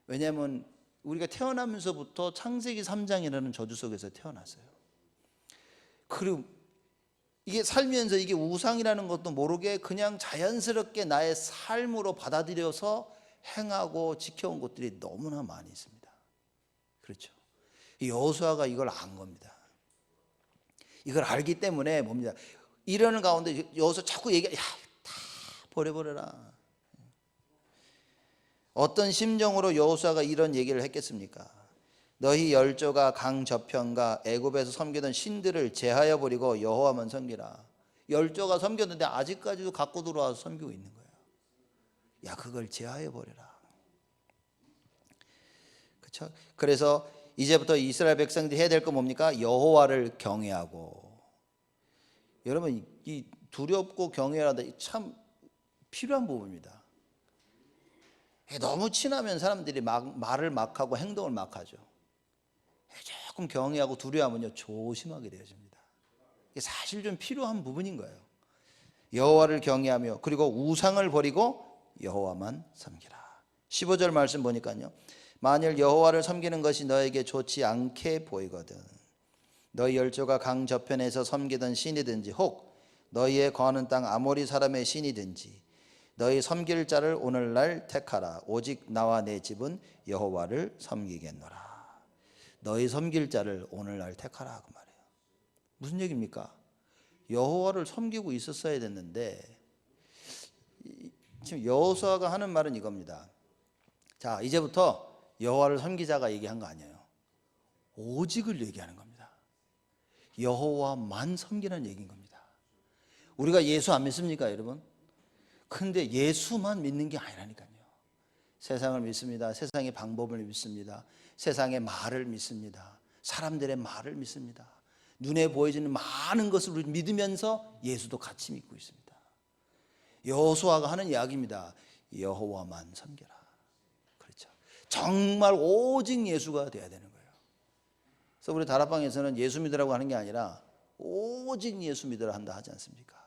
왜냐하면 우리가 태어나면서부터 창세기 3장이라는 저주 속에서 태어났어요. 그리고 이게 살면서 이게 우상이라는 것도 모르게 그냥 자연스럽게 나의 삶으로 받아들여서 행하고 지켜온 것들이 너무나 많이 있습니다. 그렇죠? 여호수아가 이걸 안 겁니다. 이걸 알기 때문에 뭡니다. 이러는 가운데 여호수아 자꾸 얘기해, 야, 다 버려버려라. 어떤 심정으로 여호수아가 이런 얘기를 했겠습니까? 너희 열조가 강 저편과 애굽에서 섬기던 신들을 제하여 버리고 여호와만 섬기라. 열조가 섬겼는데 아직까지도 갖고 들어와서 섬기고 있는 거예요. 야, 그걸 제하여 버려라. 그렇죠? 그래서 이제부터 이스라엘 백성들이 해야 될 건 뭡니까? 여호와를 경외하고. 여러분 이 두렵고 경외하다 참 필요한 부분입니다. 너무 친하면 사람들이 말을 막 하고 행동을 막 하죠. 조금 경외하고 두려워하면요 조심하게 되어집니다. 이게 사실 좀 필요한 부분인 거예요. 여호와를 경외하며 그리고 우상을 버리고 여호와만 섬기라. 15절 말씀 보니까요. 만일 여호와를 섬기는 것이 너에게 좋지 않게 보이거든 너희 열조가 강 저편에서 섬기던 신이든지 혹 너희의 거하는 땅 아모리 사람의 신이든지 너희 섬길 자를 오늘날 택하라. 오직 나와 내 집은 여호와를 섬기겠노라. 너희 섬길 자를 오늘날 택하라 그 말이에요. 무슨 얘기입니까? 여호와를 섬기고 있었어야 됐는데 지금 여호수아가 하는 말은 이겁니다. 자, 이제부터 여호와를 섬기자가 얘기한 거 아니에요. 오직을 얘기하는 겁니다. 여호와만 섬기는 얘기인 겁니다. 우리가 예수 안 믿습니까, 여러분? 근데 예수만 믿는 게 아니라니까요. 세상을 믿습니다. 세상의 방법을 믿습니다. 세상의 말을 믿습니다. 사람들의 말을 믿습니다. 눈에 보여지는 많은 것을 우리 믿으면서 예수도 같이 믿고 있습니다. 여호수아가 하는 이야기입니다. 여호와만 섬겨라. 그렇죠. 정말 오직 예수가 되어야 되는 거예요. 그래서 우리 다락방에서는 예수 믿으라고 하는 게 아니라 오직 예수 믿으라 한다 하지 않습니까?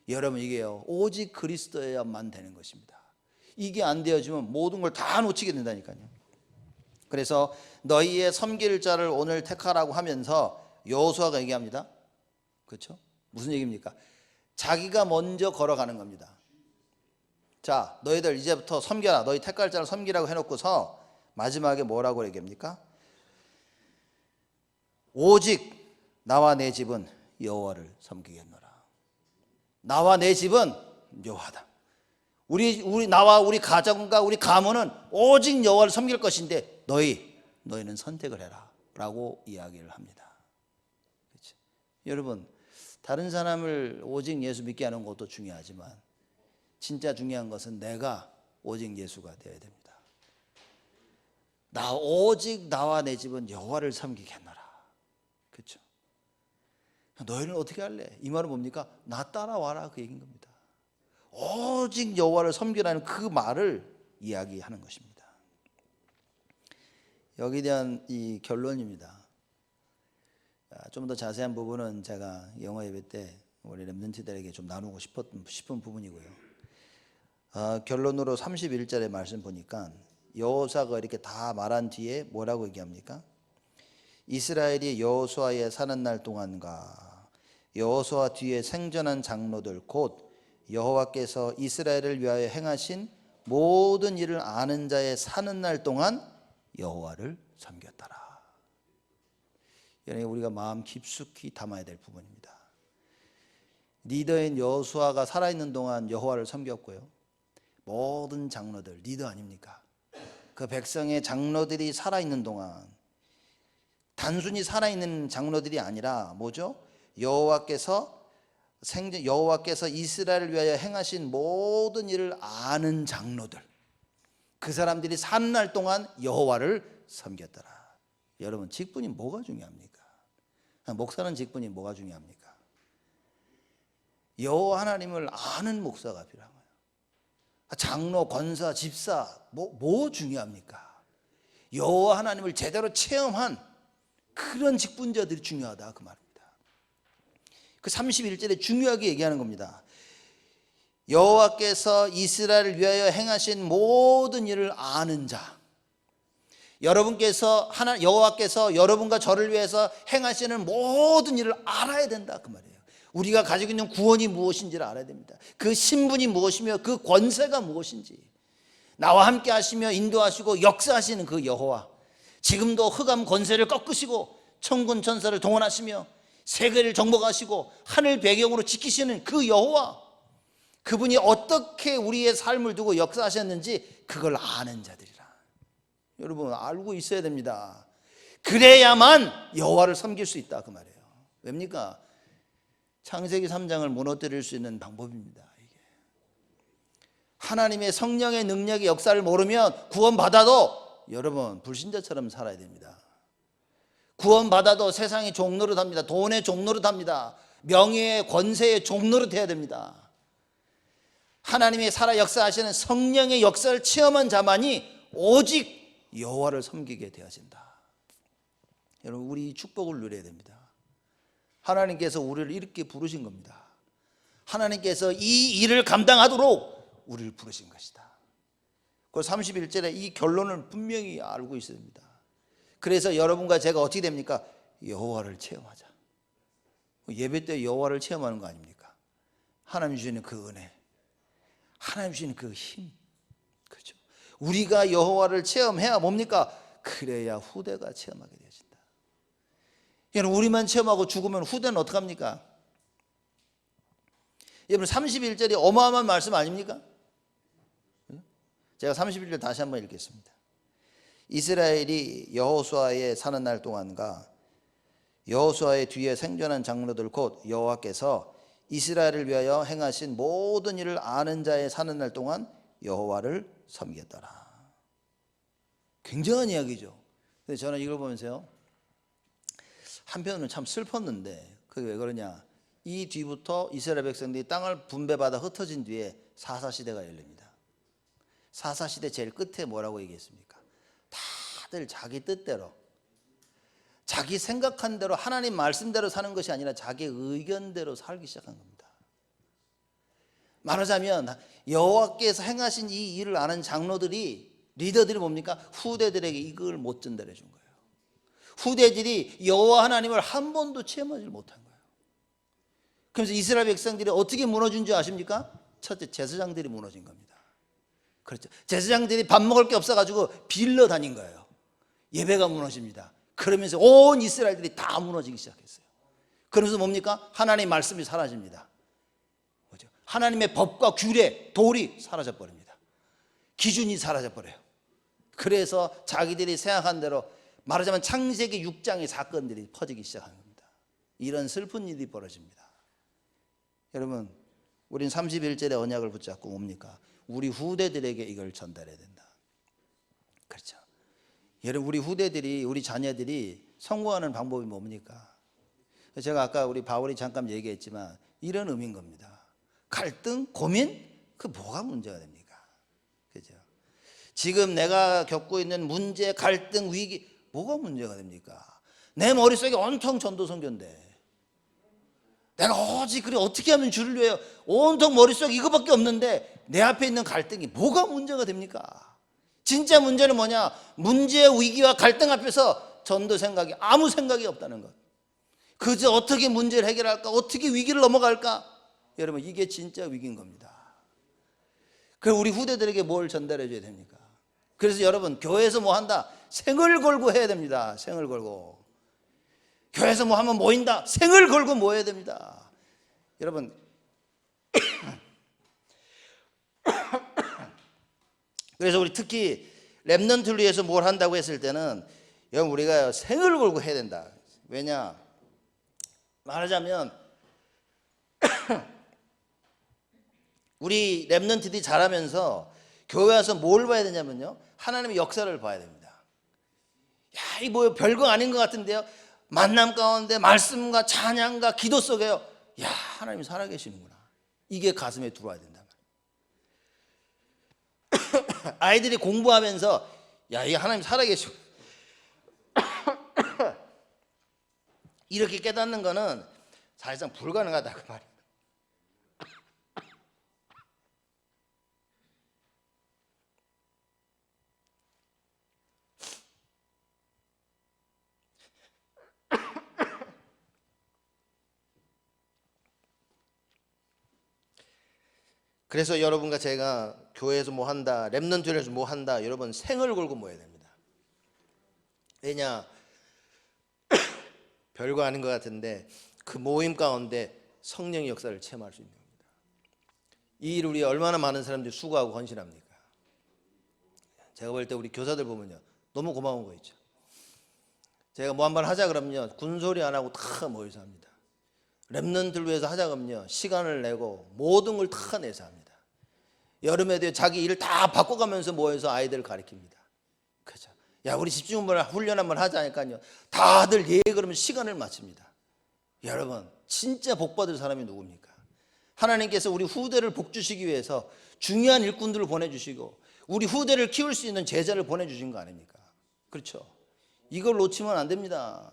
여러분, 이게요, 오직 그리스도여야만 되는 것입니다. 이게 안 되어지면 모든 걸 다 놓치게 된다니까요. 그래서 너희의 섬길 자를 오늘 택하라고 하면서 여호수아가 얘기합니다. 그렇죠? 무슨 얘기입니까? 자기가 먼저 걸어가는 겁니다. 자, 너희들 이제부터 섬겨라. 너희 택할 자를 섬기라고 해놓고서 마지막에 뭐라고 얘기합니까? 오직 나와 내 집은 여호와를 섬기겠노라. 나와 내 집은 여호와다. 나와 우리 가정과 우리 가문은 오직 여호와를 섬길 것인데 너희는 선택을 해라 라고 이야기를 합니다. 그렇죠? 여러분, 다른 사람을 오직 예수 믿게 하는 것도 중요하지만 진짜 중요한 것은 내가 오직 예수가 되어야 됩니다. 오직 나와 내 집은 여호와를 섬기겠노라. 그렇죠? 너희는 어떻게 할래? 이 말은 뭡니까? 나 따라와라 그 얘기인 겁니다. 오직 여호와를 섬기라는 그 말을 이야기하는 것입니다. 여기에 대한 이 결론입니다. 좀 더 자세한 부분은 제가 영어 예배 때 우리 렘넌트들에게 좀 나누고 싶은 부분이고요. 결론으로 31절의 말씀 보니까 여호수아가 이렇게 다 말한 뒤에 뭐라고 얘기합니까? 이스라엘이 여호수아의 사는 날 동안과 여호수아 뒤에 생전한 장로들 곧 여호와께서 이스라엘을 위하여 행하신 모든 일을 아는 자의 사는 날 동안 여호와를 섬겼더라. 여러분, 우리가 마음 깊숙이 담아야 될 부분입니다. 리더인 여호수아가 살아있는 동안 여호와를 섬겼고요. 모든 장로들, 리더 아닙니까? 그 백성의 장로들이 살아있는 동안 단순히 살아있는 장로들이 아니라 뭐죠? 여호와께서 이스라엘을 위하여 행하신 모든 일을 아는 장로들, 그 사람들이 사는 날 동안 여호와를 섬겼더라. 여러분, 직분이 뭐가 중요합니까? 목사는 직분이 뭐가 중요합니까? 여호와 하나님을 아는 목사가 필요한 거예요. 장로, 권사, 집사 뭐 중요합니까? 여호와 하나님을 제대로 체험한 그런 직분자들이 중요하다 그 말입니다. 그 31절에 중요하게 얘기하는 겁니다. 여호와께서 이스라엘을 위하여 행하신 모든 일을 아는 자. 여호와께서 여러분과 저를 위해서 행하시는 모든 일을 알아야 된다 그 말이에요. 우리가 가지고 있는 구원이 무엇인지를 알아야 됩니다. 그 신분이 무엇이며 그 권세가 무엇인지, 나와 함께 하시며 인도하시고 역사하시는 그 여호와, 지금도 흑암 권세를 꺾으시고 천군 천사를 동원하시며 세계를 정복하시고 하늘 배경으로 지키시는 그 여호와, 그분이 어떻게 우리의 삶을 두고 역사하셨는지 그걸 아는 자들이라. 여러분, 알고 있어야 됩니다. 그래야만 여호와를 섬길 수 있다 그 말이에요. 왜입니까? 창세기 3장을 무너뜨릴 수 있는 방법입니다. 이게 하나님의 성령의 능력의 역사를 모르면 구원받아도 여러분 불신자처럼 살아야 됩니다. 구원받아도 세상의 종노릇합니다. 돈의 종노릇합니다. 명예의 권세의 종노릇해야 됩니다. 하나님의 살아 역사하시는 성령의 역사를 체험한 자만이 오직 여호와를 섬기게 되어진다. 여러분, 우리 이 축복을 누려야 됩니다. 하나님께서 우리를 이렇게 부르신 겁니다. 하나님께서 이 일을 감당하도록 우리를 부르신 것이다. 그래서 31절에 이 결론을 분명히 알고 있어야 됩니다. 그래서 여러분과 제가 어떻게 됩니까? 여호와를 체험하자. 예배 때 여호와를 체험하는 거 아닙니까? 하나님 주시는 그 은혜, 하나님 주시는 그 힘, 그렇죠? 우리가 여호와를 체험해야 뭡니까? 그래야 후대가 체험하게 되어진다. 여러분, 우리만 체험하고 죽으면 후대는 어떡합니까? 여러분, 31절이 어마어마한 말씀 아닙니까? 제가 31절 다시 한번 읽겠습니다. 이스라엘이 여호수아에 사는 날 동안과 여호수아의 뒤에 생존한 장로들 곧 여호와께서 이스라엘을 위하여 행하신 모든 일을 아는 자의 사는 날 동안 여호와를 섬겼더라. 굉장한 이야기죠. 근데 저는 이걸 보면서요, 한편으로는 참 슬펐는데, 그게 왜 그러냐, 이 뒤부터 이스라엘 백성들이 땅을 분배받아 흩어진 뒤에 사사시대가 열립니다. 사사시대 제일 끝에 뭐라고 얘기했습니까? 다들 자기 뜻대로, 자기 생각한 대로, 하나님 말씀대로 사는 것이 아니라 자기 의견대로 살기 시작한 겁니다. 말하자면 여호와께서 행하신 이 일을 아는 장로들이, 리더들이 뭡니까? 후대들에게 이걸 못 전달해 준 거예요. 후대들이 여호와 하나님을 한 번도 체험하지 못한 거예요. 그래서 이스라엘 백성들이 어떻게 무너진 줄 아십니까? 첫째, 제사장들이 무너진 겁니다. 그렇죠. 제사장들이 밥 먹을 게 없어가지고 빌러 다닌 거예요. 예배가 무너집니다. 그러면서 온 이스라엘들이 다 무너지기 시작했어요. 그러면서 뭡니까? 하나님의 말씀이 사라집니다. 그렇죠? 하나님의 법과 규례, 도리 사라져 버립니다. 기준이 사라져 버려요. 그래서 자기들이 생각한 대로, 말하자면 창세기 6장의 사건들이 퍼지기 시작한 겁니다. 이런 슬픈 일이 벌어집니다. 여러분, 우린 31절의 언약을 붙잡고 뭡니까? 우리 후대들에게 이걸 전달해야 된다. 그렇죠. 여러분, 우리 후대들이, 우리 자녀들이 성공하는 방법이 뭡니까? 제가 아까 우리 바울이 잠깐 얘기했지만 이런 의미인 겁니다. 갈등, 고민, 그 뭐가 문제가 됩니까? 그죠? 지금 내가 겪고 있는 문제, 갈등, 위기, 뭐가 문제가 됩니까? 내 머릿속에 온통 전도선교인데, 내가 오직 그래 어떻게 하면 주를 위하여, 온통 머릿속에 이거밖에 없는데 내 앞에 있는 갈등이 뭐가 문제가 됩니까? 진짜 문제는 뭐냐? 문제, 위기와 갈등 앞에서 전도 생각이, 아무 생각이 없다는 것. 그저 어떻게 문제를 해결할까? 어떻게 위기를 넘어갈까? 여러분, 이게 진짜 위기인 겁니다. 그럼 우리 후대들에게 뭘 전달해 줘야 됩니까? 그래서 여러분, 교회에서 뭐 한다? 생을 걸고 해야 됩니다. 생을 걸고. 교회에서 뭐 하면 모인다? 생을 걸고 모여야 됩니다. 여러분, 그래서 우리 특히 렘넌트를 위해서 뭘 한다고 했을 때는, 여러분, 우리가 생을 걸고 해야 된다. 왜냐? 말하자면 우리 렘넌트들이 자라면서 교회 와서 뭘 봐야 되냐면요, 하나님의 역사를 봐야 됩니다. 야, 이 뭐 별거 아닌 것 같은데요, 만남 가운데 말씀과 찬양과 기도 속에요, 야, 하나님이 살아계시는구나. 이게 가슴에 들어와야 된다. 아이들이 공부하면서, 야, 이 하나님 살아계시고 이렇게 깨닫는 거는 사실상 불가능하다, 그 말입니다. 그래서 여러분과 제가 교회에서 뭐 한다, 렘넌트에서 뭐 한다, 여러분 생을 걸고 모여야 됩니다. 왜냐? 별거 아닌 것 같은데 그 모임 가운데 성령의 역사를 체험할 수 있는 겁니다. 이 일을 위해 얼마나 많은 사람들이 수고하고 헌신합니까? 제가 볼 때 우리 교사들 보면요, 너무 고마운 거 있죠. 제가 뭐 한번 하자 그러면요, 군소리 안 하고 다 모여서 합니다. 렘넌트를 위해서 하자 그러면요, 시간을 내고 모든 걸 다 내서 합니다. 여름에도 자기 일을 다 바꿔가면서 모여서 아이들을 가르칩니다. 그죠? 야, 우리 집중 훈련 한번 하자니까요, 다들 예 그러면 시간을 맞춥니다. 여러분, 진짜 복 받을 사람이 누굽니까? 하나님께서 우리 후대를 복 주시기 위해서 중요한 일꾼들을 보내주시고 우리 후대를 키울 수 있는 제자를 보내주신 거 아닙니까? 그렇죠? 이걸 놓치면 안 됩니다.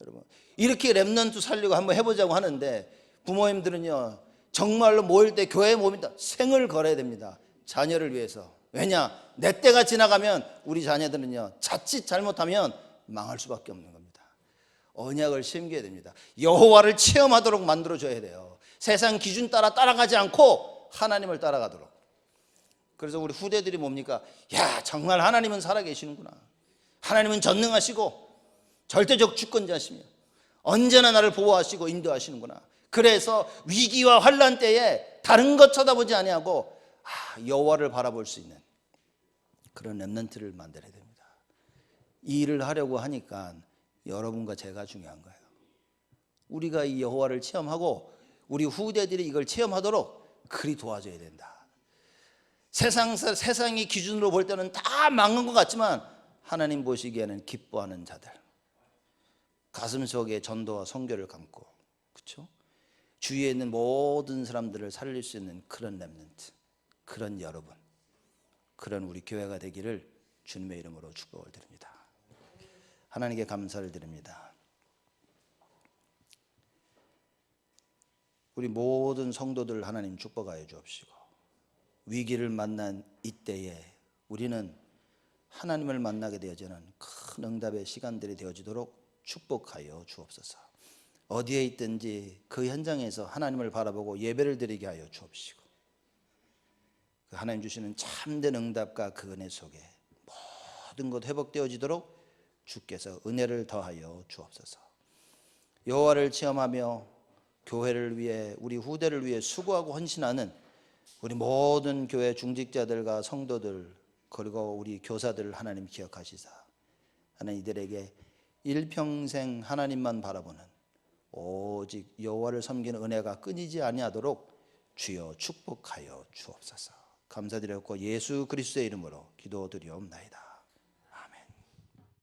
여러분, 이렇게 렘넌트 살려고 한번 해보자고 하는데, 부모님들은요, 정말로 모일 때 교회에 모인다, 생을 걸어야 됩니다. 자녀를 위해서. 왜냐? 내 때가 지나가면 우리 자녀들은요, 자칫 잘못하면 망할 수밖에 없는 겁니다. 언약을 심겨야 됩니다. 여호와를 체험하도록 만들어줘야 돼요. 세상 기준 따라가지 않고 하나님을 따라가도록. 그래서 우리 후대들이 뭡니까? 야, 정말 하나님은 살아계시는구나. 하나님은 전능하시고 절대적 주권자시며 언제나 나를 보호하시고 인도하시는구나. 그래서 위기와 환난 때에 다른 것 쳐다보지 아니하고 여호와를 바라볼 수 있는 그런 렘넌트를 만들어야 됩니다. 이 일을 하려고 하니까 여러분과 제가 중요한 거예요. 우리가 이 여호와를 체험하고 우리 후대들이 이걸 체험하도록 그리 도와줘야 된다. 세상이 기준으로 볼 때는 다 망한 것 같지만 하나님 보시기에는 기뻐하는 자들, 가슴속에 전도와 선교를 감고, 그렇죠? 주위에 있는 모든 사람들을 살릴 수 있는 그런 렘넌트, 그런 여러분, 그런 우리 교회가 되기를 주님의 이름으로 축복을 드립니다. 하나님께 감사를 드립니다. 우리 모든 성도들 하나님 축복하여 주옵시고, 위기를 만난 이때에 우리는 하나님을 만나게 되어지는 큰 응답의 시간들이 되어지도록 축복하여 주옵소서. 어디에 있든지 그 현장에서 하나님을 바라보고 예배를 드리게 하여 주옵시고, 그 하나님 주시는 참된 응답과 그 은혜 속에 모든 것 회복되어지도록 주께서 은혜를 더하여 주옵소서. 여호와를 체험하며 교회를 위해, 우리 후대를 위해 수고하고 헌신하는 우리 모든 교회 중직자들과 성도들, 그리고 우리 교사들을 하나님 기억하시사 하나님 이들에게 일평생 하나님만 바라보는 오직 여호와를 섬기는 은혜가 끊이지 아니하도록 주여 축복하여 주옵소서. 감사드렸고 예수 그리스도의 이름으로 기도드리옵나이다.